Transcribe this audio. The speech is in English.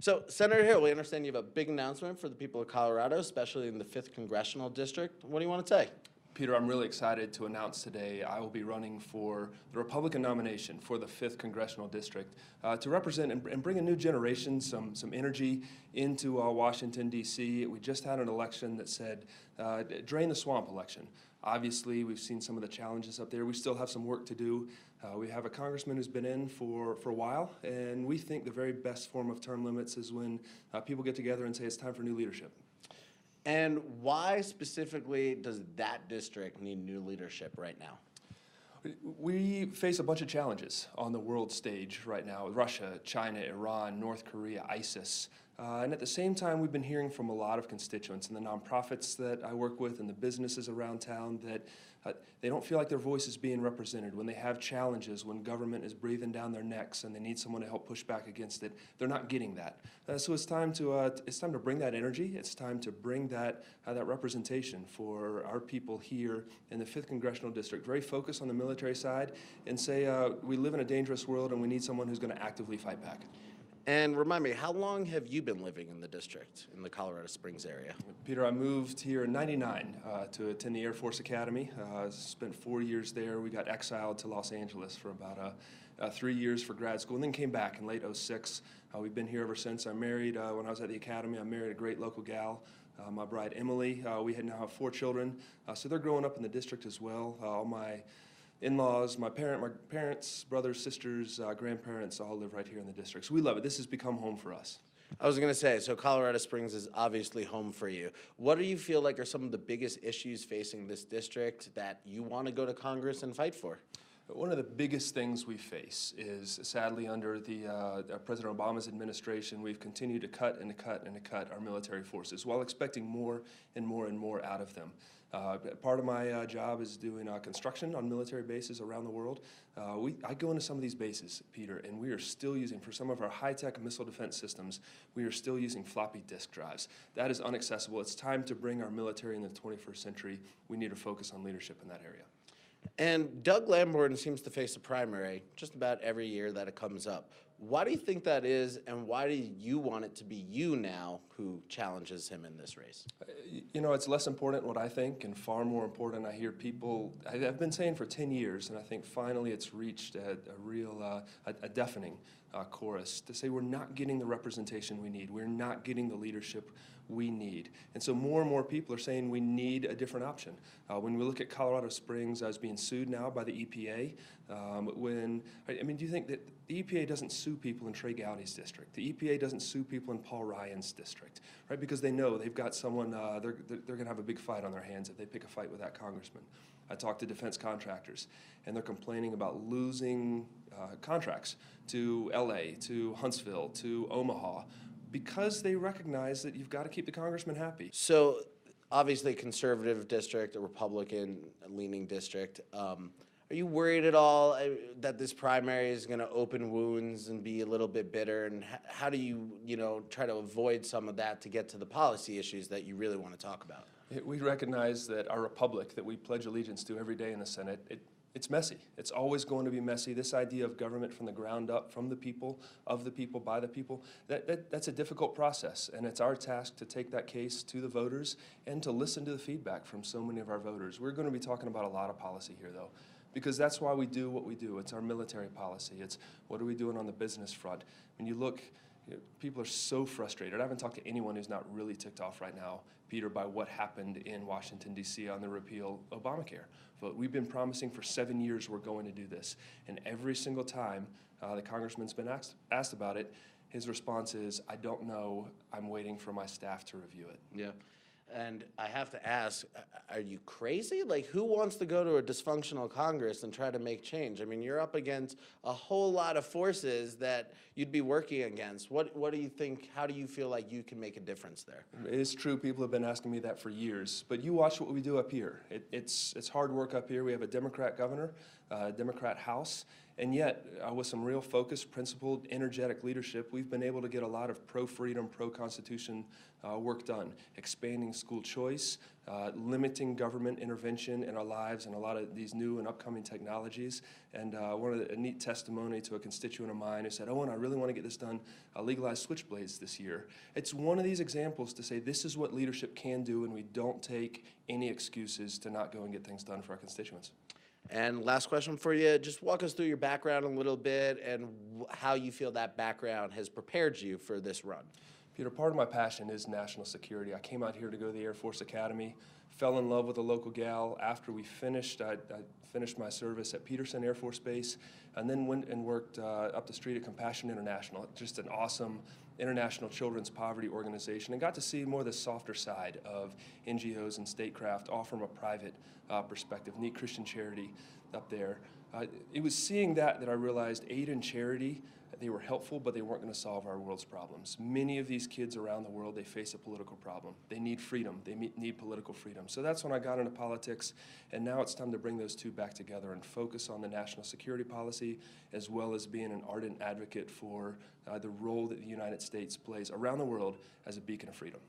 So, Senator Hill, we understand you have a big announcement for the people of Colorado, especially in the 5th Congressional District. What do you want to say? Peter, I'm really excited to announce today I will be running for the Republican nomination for the 5th Congressional District to represent and bring a new generation, some energy into Washington, D.C. We just had an election that said drain the swamp election. Obviously, we've seen some of the challenges up there. We still have some work to do. We have a congressman who's been in for a while, and we think the very best form of term limits is when people get together and say it's time for new leadership. And why specifically does that district need new leadership right now? We face a bunch of challenges on the world stage right now with Russia, China, Iran, North Korea, ISIS. And at the same time, we've been hearing from a lot of constituents and the nonprofits that I work with and the businesses around town that they don't feel like their voice is being represented. When they have challenges, when government is breathing down their necks and they need someone to help push back against it, they're not getting that. So it's time to bring that energy. It's time to bring that representation for our people here in the 5th Congressional District. Very focused on the military side and say we live in a dangerous world and we need someone who's going to actively fight back. And remind me, how long have you been living in the district, in the Colorado Springs area? Peter, I moved here in '99 to attend the Air Force Academy. Spent 4 years there. We got exiled to Los Angeles for about 3 years for grad school, and then came back in late '06. We've been here ever since. I married, when I was at the academy, I married a great local gal, my bride Emily. We now have 4 children, so they're growing up in the district as well. All my in-laws, my parents, brothers, sisters, grandparents all live right here in the district. So we love it. This has become home for us. I was going to say, so Colorado Springs is obviously home for you. What do you feel like are some of the biggest issues facing this district that you want to go to Congress and fight for? One of the biggest things we face is, sadly, under the President Obama's administration, we've continued to cut and to cut and to cut our military forces while expecting more and more and more out of them. Part of my job is doing construction on military bases around the world. I go into some of these bases, Peter, and we are still using, for some of our high-tech missile defense systems, we are still using floppy disk drives. That is inaccessible. It's time to bring our military in the 21st century. We need to focus on leadership in that area. And Doug Lamborn seems to face a primary just about every year that it comes up. Why do you think that is, and why do you want it to be you now who challenges him in this race? You know, it's less important what I think and far more important I hear people, I've been saying for 10 years, and I think finally it's reached a real, a deafening chorus to say we're not getting the representation we need. We're not getting the leadership we need. And so more and more people are saying we need a different option. When we look at Colorado Springs as being sued now by the EPA, do you think that the EPA doesn't sue people in Trey Gowdy's district? The EPA doesn't sue people in Paul Ryan's district, right? Because they know they've got someone, they're going to have a big fight on their hands if they pick a fight with that congressman. I talked to defense contractors, and they're complaining about losing contracts to LA, to Huntsville, to Omaha, because they recognize that you've got to keep the congressman happy. So, obviously, conservative district, a Republican-leaning district. Are you worried at all that this primary is going to open wounds and be a little bit bitter? And how do you, try to avoid some of that to get to the policy issues that you really want to talk about? We recognize that our republic that we pledge allegiance to every day in the Senate, it's messy. It's always going to be messy. This idea of government from the ground up, from the people, of the people, by the people, that's a difficult process. And it's our task to take that case to the voters and to listen to the feedback from so many of our voters. We're going to be talking about a lot of policy here, though, because that's why we do what we do. It's our military policy. It's what are we doing on the business front. When you look, people are so frustrated. I haven't talked to anyone who's not really ticked off right now, Peter, by what happened in Washington, D.C. on the repeal Obamacare vote. We've been promising for 7 years we're going to do this. And every single time the congressman's been asked about it, his response is, I don't know, I'm waiting for my staff to review it. Yeah. And I have to ask, are you crazy? Like, who wants to go to a dysfunctional Congress and try to make change? I mean, you're up against a whole lot of forces that you'd be working against. What do you think, how do you feel like you can make a difference there? It is true, people have been asking me that for years, but you watch what we do up here. It's hard work up here. We have a Democrat governor, a Democrat House, And yet, with some real focused, principled, energetic leadership, we've been able to get a lot of pro-freedom, pro-constitution work done, expanding school choice, limiting government intervention in our lives and a lot of these new and upcoming technologies. And a neat testimony to a constituent of mine who said, "Owen, I really want to get this done, legalize switchblades this year." It's one of these examples to say this is what leadership can do, and we don't take any excuses to not go and get things done for our constituents. And last question for you, just walk us through your background a little bit and how you feel that background has prepared you for this run. Peter, part of my passion is national security. I came out here to go to the Air Force Academy, fell in love with a local gal. After we finished, I finished my service at Peterson Air Force Base, and then went and worked up the street at Compassion International, just an awesome international children's poverty organization, and got to see more of the softer side of NGOs and statecraft, all from a private perspective. Neat Christian charity up there. It was seeing that I realized aid and charity, they were helpful, but they weren't going to solve our world's problems. Many of these kids around the world, they face a political problem. They need freedom. They need political freedom. So that's when I got into politics, and now it's time to bring those two back together and focus on the national security policy, as well as being an ardent advocate for the role that the United States plays around the world as a beacon of freedom.